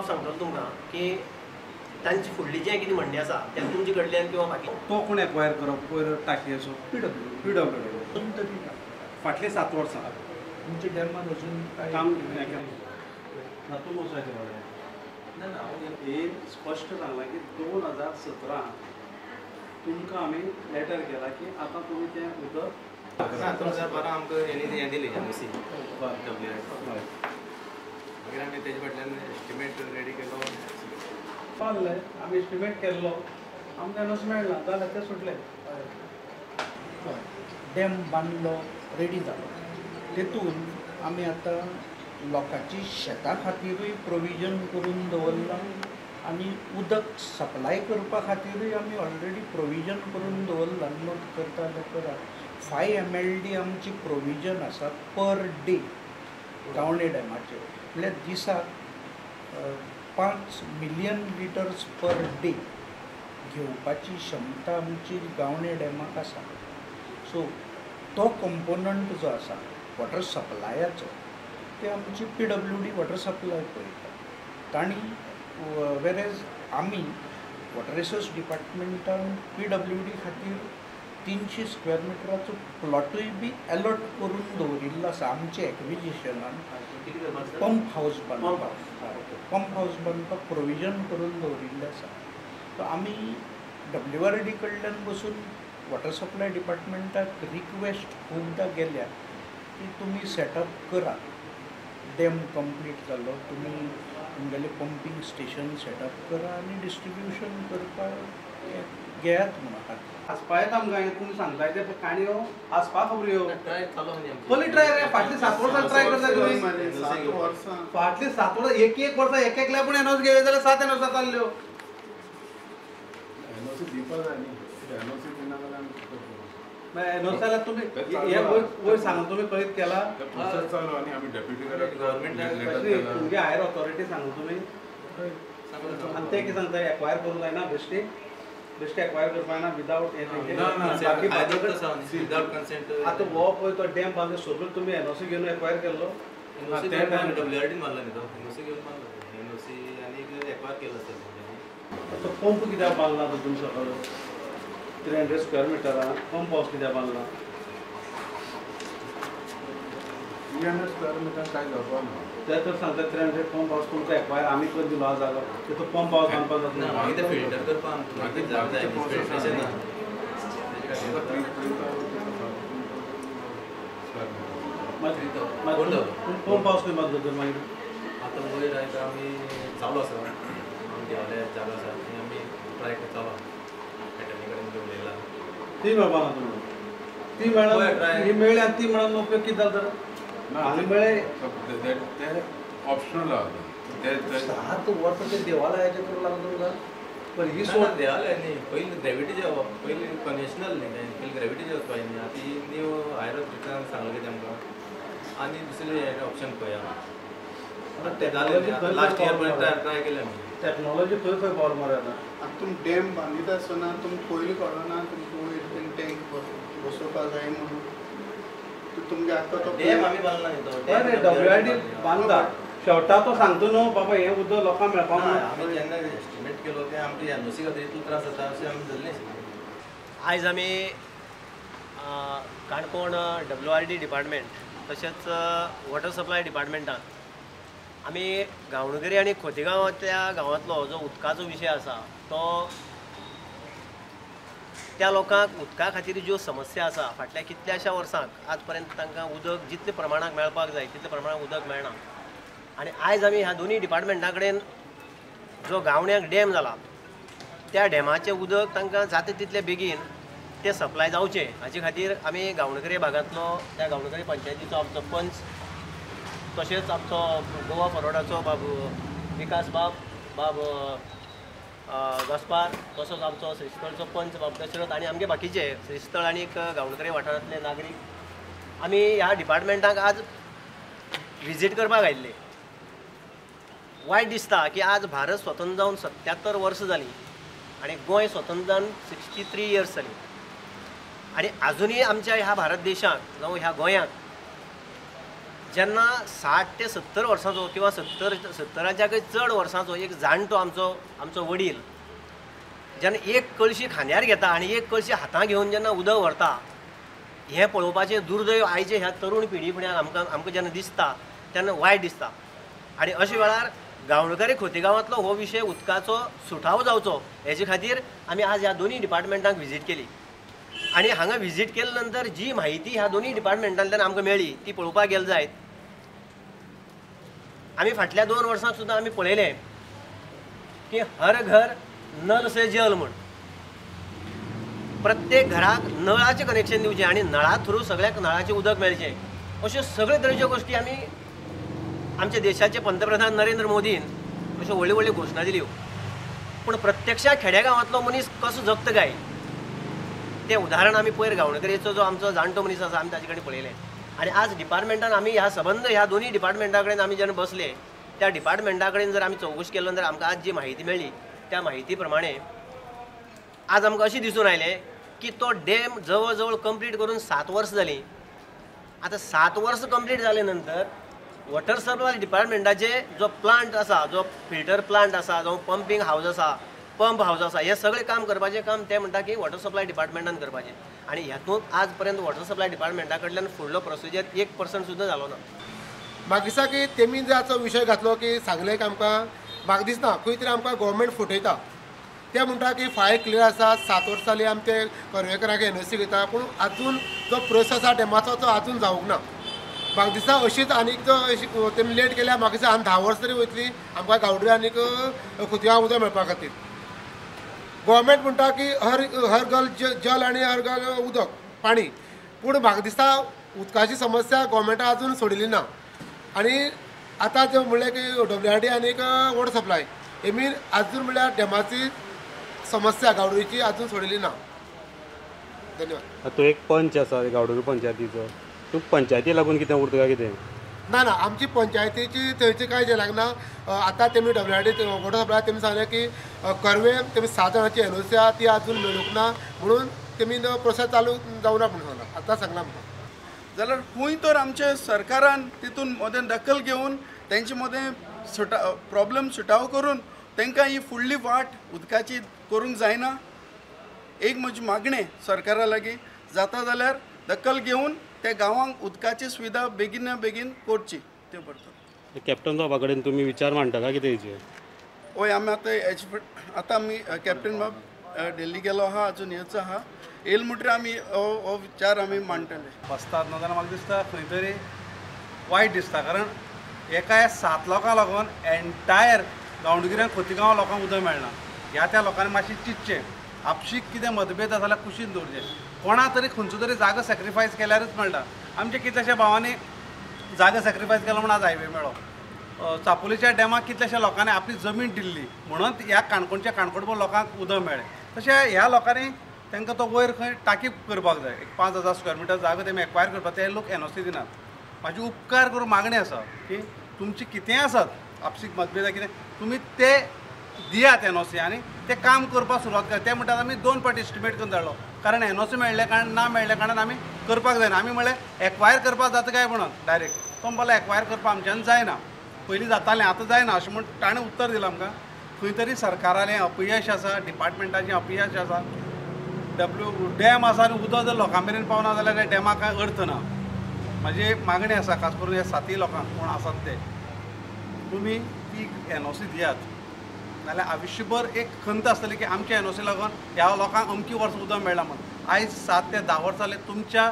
बाब सांगतलो तुमकां की तांची फुडली जें कितें म्हणणें आसा तें तुमचे कडल्यान किंवा बाकी तो कोण एक्वायर करप पयर टाकयेचो PWD फाटले 7 वर्सां तुमचे डॅमात अजून काय काम तातूंत वचपाचें वाडे ना हे स्पश्ट सांगलां की 2017 तुमकां आमी लेटर केला की आतां तुमी तें उदक 2012 आमकां हें दिली NOC मागीर आमी तेजे फाटल्यान एस्टिमेट रेडी केलो पावले आमी एस्टिमेट केल्लो आमकां NOC मेळना जाल्यार ते सुटले डॅम बांदलो रेडी जालो तेतून आमी आतां लोकांची शेतां खातीरूय प्रोविजन करून दवरलां आनी उदक सप्लाय करपा खातीरूय आमी ऑलरेडी प्रोविजन करून दवरलां नोट करता जाल्यार करा 5 MLD आमची प्रोविजन आसा पर डे गावणे डॅमाचेर म्हळ्यार दिसाक 5 मिलियन लिटर्स पर डे घेवपाची क्षमता आमची गावणे डॅमाक आसा सो तो कंपोनंट जो आसा वॉटर सप्लायाचो ते आमची PWD वॉटर सप्लाय पळयता तांणी वेरेज आमी वॉटर रिसोर्स डिपार्टमेंटान PWD खातीर 300 स्क्वेअर मिटराचो प्लॉटूय बी अलॉट करून दवरिल्लो आसा आमचे एक्विजिशनान पंप हाऊस बांदपाक प्रोविजन करून दवरिल्लें आसा सो आमी WRD कडल्यान बसून वॉटर सप्लाय डिपार्टमेंटाक रिक्वेस्ट खूबदां गेल्या की तुमी सेटअप करा डॅम कंप्लीट जालो तुमी तुमगेलें पंपींग स्टेशन सेटअप करा आनी डिस्ट्रिब्युशन करपाक घेयात म्हणून आसपायत आमकां तुमी सांगताय ते काणयो आसपा खबऱ्यो ट्राय चालू आनी पयली ट्राय रे फाटली 7 वर्सां ट्राय करता तुमी 7 वर्सां फाटली 7 वर्सां एक वर्सां एकल्या पूण NOC घेवले जाल्यार 7 NOC चालल्यो NOC दिवपा जाय न्ही NOC दिना जाल्यार NOC जाल्यार तुमी हे वयर सांगून तुमी कळीत केला प्रोसेस चालू आनी आमी डेप्युटी गव्हर्नमेंट तुमगे हायर ऑथॉरिटी सांगून तुमी आनी ते कितें सांगता एक्वायर करूंक जायना बेश्टी एक्वायर करपा जायना विदाउट विदाउट कन्सेंट आतां हो पळय तो डॅम बांदलो सगळो तुमी NOC घेवन एक्वायर केल्लो WRD मारला न्ही तो NOC घेवन मारला NOC आनी एक्वायर केलो आसता तो पंप कित्याक बांदला तो तुमचो 300 स्क्वेअर मिटरां पंप हाऊस कित्याक बांदला 300 स्क्वेअर मिटर काय जावपा ना ते तर सांगता 300 पंप हाऊस तुमकां एक्वायर आमी करून दिलो हा जागो तो पंप हाऊस बांदपाक जाता ना मागीर ते फिल्टर करपा मागीर जाग जाय फिल्ट्रेशन ना पंप हाऊस खंय बांदलो तर मागीर आतां वयर आयज आमी चालू आसा आमगे वाले चालू आसा आनी आमी ट्राय चालू पॅटर्नी कडेन उलयला ती मेळपा ना तुमी ती मेळ्ळा ही मेळ्ळी आनी ती मेळून उपयोग कितें जालो तर आमी मेळ्ळे ते ऑप्शनल आहा ते 7 वर्सां ते देवालयाचें करूंक लागून तुमकां पण ही सोड देवालय न्ही पयलीं ग्रॅविटी जेवप पयलीं कन्वेशनल न्ही पयलीं ग्रॅविटी जेवप पाहिजे न्ही आतां ही न्यू हायर ऑथॉरिटीन सांगलें कितें आमकां आनी दुसरें हें ऑप्शन पळया आतां ते जालें लास्ट इयर पर्यंत ट्राय केलें आमी टॅक्नॉलॉजी खंय खंय पावल मरे आतां आतां तुमी डॅम बांदिता आसतना तुमकां पयलीं कळना तुमकां वयर टँक बसोवपाक जाय म्हणून तुमगे आतां तो डॅम आमी बांदला न्ही तो अरे WRD बांदता शेवटा तो सांगता न्हू बाबा हें उदक लोकांक मेळपाक आमी जेन्ना एस्टिमेट केलो ते आमचे NOC खातीर इतलो त्रास जाता अशें आमी धरलें आयज आमी काणकोण WRD डिपार्टमेंट तशेंच वॉटर सप्लाय डिपार्टमेंटान आमी गांवणगरी आनी खोतीगांव त्या गांवांतलो जो उदकाचो विशय आसा तो त्या लोकांक उदका खातीर ज्यो समस्या आसा फाटल्या कितल्याशा वर्सांक आज पर्यंत तांकां उदक जितले प्रमाणाक मेळपाक जाय तितले प्रमाणाक उदक मेळना आनी आयज आमी ह्या दोनूय डिपार्टमेंटा कडेन जो गावण्याक डॅम जाला त्या डॅमाचें उदक तांकां जाता तितले बेगीन ते सप्लाय जावचें हाचे खातीर आमी गांवणगरे भागांतलो त्या गांवणगरे पंचायतीचो आमचो पंच तशेंच आमचो गोवा फॉरवर्डाचो बाबू विकास बाब गोस्पार तसोच आमचो श्रीस्थळचो पंच बाब दशरथ आनी आमगे बाकीचे श्रीस्थळ आनी गांवणगरे वाठारांतले नागरीक आमी ह्या डिपार्टमेंटाक आज विजीट करपाक आयिल्ले वायट दिसता की आज भारत स्वतंत्र जावन 77 वर्सां जालीं आनी गोंय स्वतंत्र जावन 63 इयर्स जालीं आनी आजुनूय आमच्या ह्या भारत देशाक जावं ह्या गोंयांत जेन्ना 60 ते 70 वर्सांचो किंवा 70च्याकय चड वर्सांचो एक जाणटो आमचो वडील जेन्ना एक कळशी खांद्यार घेता आनी एक कळशी हातां घेवन जेन्ना उदक व्हरता हें पळोवपाचें दुर्दैव आयचे ह्या तरूण पिढी फुड्यान आमकां जेन्ना दिसता तेन्ना वायट दिसता. आनी अशा वेळार गांवडोंगरी खोतीगांवांतलो हो विशय उदकाचो सुटावो जावचो हेजे खातीर आमी आज ह्या दोनी डिपार्टमेंटांक विजीट केली. आनी हांगा विजीट केले नंतर जी म्हायती ह्या दोनी डिपार्टमेंटांतल्यान आमकां मेळ्ळी ती पळोवपाक गेले जायत. आमी फाटल्या 2 वर्सांक सुद्दां आमी पळयलें की हर घर नल से जल म्हण प्रत्येक घराक नळाचें कनेक्शन दिवचें आनी नळा थ्रू सगळ्याक नळाचें उदक मेळचें अश्यो सगळे तरेच्यो गोश्टी आमी आमच्या देशाचे पंतप्रधान नरेंद्र मोदीन अश्यो व्हडल्यो व्हडल्यो घोशणा दिल्यो. पूण प्रत्यक्षात खेडेगांवांतलो मनीस कसो जगता काय तें उदाहरण आमी पयर गांवडोंगरेचो जो आमचो जाणटो मनीस आसा आमी ताचे कडेन पळयलें. आनी आज डिपार्टमेंटान आमी ह्या संबंद ह्या दोनी डिपार्टमेंटा कडेन आमी जेन्ना बसले त्या डिपार्टमेंटा कडेन जर आमी चवकशी केलो नंतर आमकां आज जी म्हायती मेळ्ळी त्या म्हायती प्रमाणे आज आमकां अशें दिसून आयलें की तो डॅम जवळ जवळ कंप्लीट करून 7 वर्सां जालीं. आतां 7 वर्सां कंप्लीट जाले नंतर वॉटर सप्लाय डिपार्टमेंटाचे जो प्लांट आसा जो फिल्टर प्लांट आसा जो पंपींग हावज आसा पंप हावज आसा हें सगळें काम करपाचें काम ते म्हणटा की वॉटर सप्लाय डिपार्टमेंटान करपाचें. आनी हातूंत आज पर्यंत वॉटर सप्लाय डिपार्टमेंटा कडल्यान फुडलो प्रोसिजर 1% सुद्दां जालो ना. म्हाका दिसता की तेमी जर हाचो विशय घातलो की सांगलें की आमकां म्हाका दिसना खंय तरी आमकां गव्हर्मेंट फटयता. ते म्हणटा की फायल क्लियर आसा 7 वर्सां जालीं आमी ते कर्वेकराक एनओसी घेता पूण आजून जो प्रोसेस आसा डॅमाचो तो आजून जावंक ना. म्हाका दिसता अशीच आनीक जो तेमी लेट केल्यार म्हाका दिसता आनी 10 वर्सां तरी वयतलीं आमकां गांवडोंगरी आनीक खोतिगांव उदक मेळपा खातीर. गव्हर्मेंट म्हणटा की हर घर जल आनी हर घर उदक पाणी पूण म्हाका दिसता उदकाची समस्या गव्हर्मेंटान आजून सोडिल्ली ना. आनी आतां जे म्हणलें की WRD आनीक वॉटर सप्लाय हेमी आजून म्हणल्यार डॅमाची समस्या गांवडोंगरीची आजून सोडिल्ली ना. धन्यवाद. तो एक पंच आसा गांवडोंगरी पंचायतीचो तूं पंचायती लागून कितें उरता काय कितें? ना ना आमची पंचायतीची थंयची कांय जें लागना. आतां तेमी WRD वॉटर सप्लाय तेमी सांगलें की कर्वे तेमी 7 जाणांची एनओसी आहा ती आजून मेळूंक ना म्हणून तेमी प्रोसेस चालू जावना म्हणून सांगला. आतां सांगला म्हाका. जाल्यार खंय तर आमच्या सरकारान तितून मदें दखल घेवन तेंचे मदें प्रॉब्लेम सुटाव करून तांकां ही फुडली वाट उदकाची करूंक जायना. एक म्हजी मागणें सरकारा लागीं जाता जाल्यार दखल घेवन त्या गांवांक उदकाची सुविधा बेगिना बेगीन करची त्यो पडटा. कॅप्टन बाबा कडेन तुमी विचार मांडटा काय कितें हेचे? हय आमी आतां आमी कॅप्टन बाब दिल्ली गेलो आहा अजून येवचो आहा येयले म्हणटरी आमी हो विचार आमी मांडटले. बसतात न्हू जाल्यार म्हाका दिसता खंय तरी वायट दिसता कारण एका 7 लोकांक लागून एंटायर गांवडोंगरी आनी खोतीगांव लोकांक उदक मेळना. ह्या त्या लोकांनी मातशें चिंतचें आपशीक कितें मतभेद आसा जाल्यार कुशीन दवरचें. कोणा तरी खंयचो तरी जागो सॅक्रिफायस केल्यारच मेळटा. आमच्या कितल्याशा भावांनी जागो सॅक्रिफायस केलो म्हणून आज हायवे मेळ्ळो. चापोलीच्या डॅमाक कितल्याशा लोकांनी आपली जमीन दिल्ली म्हणून ह्या काणकोणच्या काणकोणभर लोकांक उदक मेळ्ळें. तशें ह्या लोकांनी तांकां तो वयर खंय टाकी करपाक जाय. एक 5000 स्क्वेअर मिटर जागो तेमी एक्वायर करपाक ते लोक एनओसी दिनात. म्हाजी उपकार करून मागणी आसा की तुमची कितेंय आसात आपसीक मतभेद कितें तुमी ते दियात एनओसी आनी ते काम करपाक सुरवात करात. ते म्हणटात आमी 2 फावटी एस्टिमेट करून धाडलो कारण एनओसी मेळ्ळे कारण ना मेळ्ळे कारणान आमी करपाक जायना. आमी म्हणलें एक्वायर करपाक जाता काय म्हणून डायरेक्ट तो म्हणपाक एक्वायर करपाक आमच्यान जायना. पयलीं जातालें आतां जायना अशें म्हण ताणें उत्तर दिलां आमकां. खंय तरी सरकारालें अपयश आसा डिपार्टमेंटाचें अपयश आसा. डॅम आसा आनी उदक जर लोकां मेरेन पावना जाल्यार त्या डॅमाक कांय अर्थ ना. म्हाजी मागणी आसा खास करून ह्या 7 लोकांक कोण आसात ते तुमी ती एनओसी दियात नाल्यार आयुश्यभर एक खंत आसतली की आमच्या एनओसी लागून ह्या लोकांक अमकी वर्स उदक मेळना म्हणून. आयज 7 ते 10 वर्सां जाले तुमच्या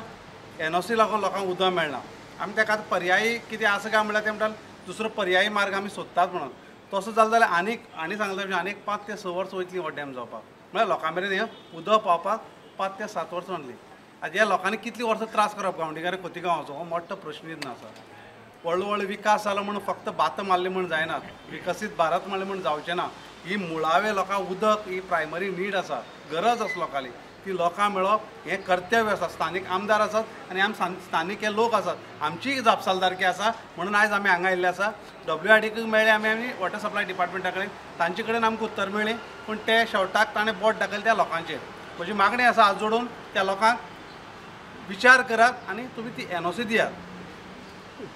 एनओसी लागून लोकांक उदक मेळना. आमी ताका आतां पर्यायी कितें आसा काय म्हणल्यार ते म्हणटात दुसरो पर्यायी मार्ग आमी सोदतात म्हणून. तसो जालो जाल्यार आनी सांगले आनीक 5 ते 6 वर्सां वयतलीं हो डॅम जावपाक म्हळ्यार लोकां मेरेन हें उदक पावपाक 5 ते 7 वर्सां जातलीं. आतां ह्या लोकांनी कितलीं वर्सां त्रास करप गांवडोंगरी खोतीगांवाचो हो मोठो प्रश्न आसा. व्हडलो विकास जालो म्हणून फक्त बात मारली म्हूण जायना. विकसीत भारत म्हणलें म्हूण जावचें ना. ही मुळावे लोकांक उदक ही प्रायमरी नीड आसा गरज आसा लोकांली ती लोकांक मेळप हें कर्तव्य आसा. स्थानीक आमदार आसात आनी आमी स्थानीक हे लोक आसात आमची जापसालदारकी आसा म्हणून आयज आमी हांगा आयिल्ले आसा. WRDक मेळ्ळे आमी वॉटर सप्लाय डिपार्टमेंटा कडेन तांचे कडेन आमकां उत्तर मेळ्ळें पूण ते शेवटाक ताणें बोट दाखयलें त्या लोकांचेर. म्हजी मागणी आसा हात जोडून त्या लोकांक विचार करात आनी तुमी ती एनओसी दियात.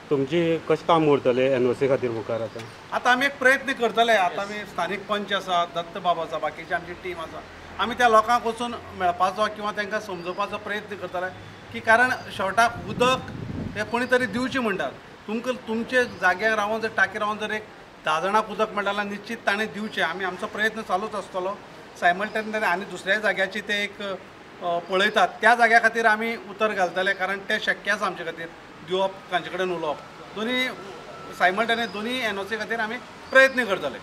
तुमची कशें काम उरतलें NOC खातीर मुखार आतां? आतां आमी एक प्रयत्न करतले. आतां आमी स्थानीक पंच आसा, दत्त बाब आसा, बाकीची आमची टीम आसा. आमी त्या लोकांक वचून मेळपाचो किंवा तांकां समजोवपाचो प्रयत्न करतले की कारण शेवटाक उदक हें कोणी तरी दिवचें म्हणटात. तुमकां तुमचे जाग्यार रावन जर टांकी रावन जर एक 10 जाणांक उदक मेळटा जाल्यार निश्चित ताणें दिवचें. आमी आमचो प्रयत्न चालूच आसतलो. सायमल्टेनियसली आनी दुसऱ्याय जाग्याची ते एक पळयतात त्या जाग्या खातीर आमी उतर घालतले कारण तें शक्य आसा आमचे खातीर दिवप तांचे कडेन उलोवप. दोनी सायमल्टेनियस दोनी NOC खातीर आमी प्रयत्न करतले.